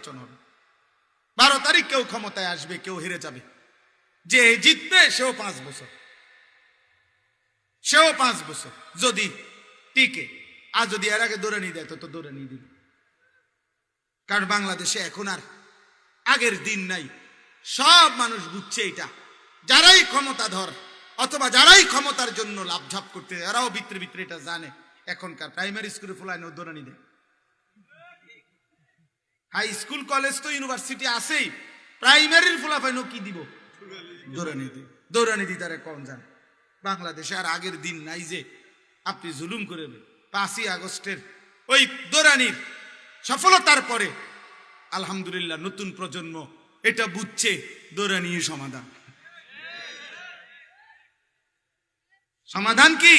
নির্বাচন হবে। 12 তারিখ কেউ ক্ষমতায় আসবে, কেউ হেরে যাবে। যে জিতবে সেও 5 বছর, যদি টিকে। আর যদি এর আগে দৌড়ানি দেয় তো দৌড়ানি দিবে। কারণ বাংলাদেশে এখন আর আগের দিন নাই। সব মানুষ বুঝছে এটা। যারাই ক্ষমতাধর অথবা যারাই ক্ষমতার জন্য লাভঝাপ করতে, এরাও ভিতরে ভিতরে এটা জানে। এখনকার প্রাইমারি স্কুলে ফুলায় দৌড়ানি দেয়, হাই স্কুল কলেজ তো ইউনিভার্সিটি আছেই, প্রাইমারির ফুলাফাইন কি দিব? দৌড়ানি দিতে কম জান। বাংলাদেশে আর আগের দিন নাই যে আপনি জুলুম করে 5ই আগস্টের ওই দৌড়ানির সফলতার পরে আলহামদুলিল্লাহ নতুন প্রজন্ম এটা বুঝছে দৌড়ানি সমাধান কি?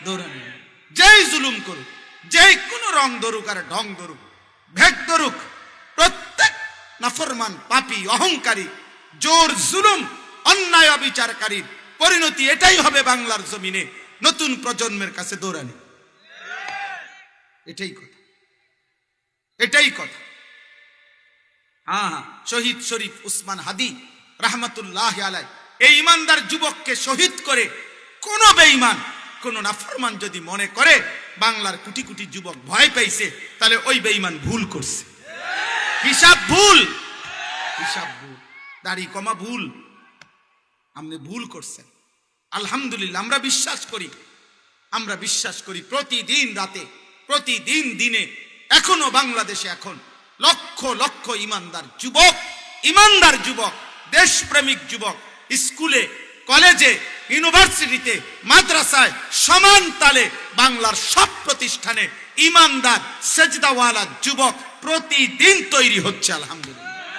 দৌড়ানি। যেই জুলুম করুক, যেই কোন রং ধরুক আর ঢং ধরুক, ভেদ ধরুক, প্রত্যেক নাফরমান, পাপী, অহংকারী, জোর জুলুম, অন্যায় অবিচারকারীর পরিণতি এটাই হবে বাংলার জমিনে নতুন প্রজন্মের কাছে দৌড়ানি। এটাই কথা। শহীদ শরীফ উসমান হাদি রাহমাতুল্লাহ আলাইহি এই ইমানদার যুবককে শহীদ করে কোন বেঈমান, কোন নাফরমান যদি মনে করে বাংলার কোটি কোটি যুবক ভয় পাইছে, তাহলে ওই বেঈমান ভুল করছে। হিসাব ভুল। দাড়ি কমা ভুল, আপনি ভুল করছেন। আলহামদুলিল্লাহ আমরা বিশ্বাস করি প্রতিদিন রাতে, প্রতিদিন দিনে এখনো বাংলাদেশে এখন লক্ষ লক্ষ ইমানদার যুবক, দেশপ্রেমিক যুবক স্কুলে, কলেজে, ইউনিভার্সিটিতে, মাদ্রাসায় সমান তালে বাংলার সব প্রতিষ্ঠানে ইমানদার সেজদাওয়ালা যুবক প্রতিদিন তৈরি হচ্ছে। আলহামদুলিল্লাহ।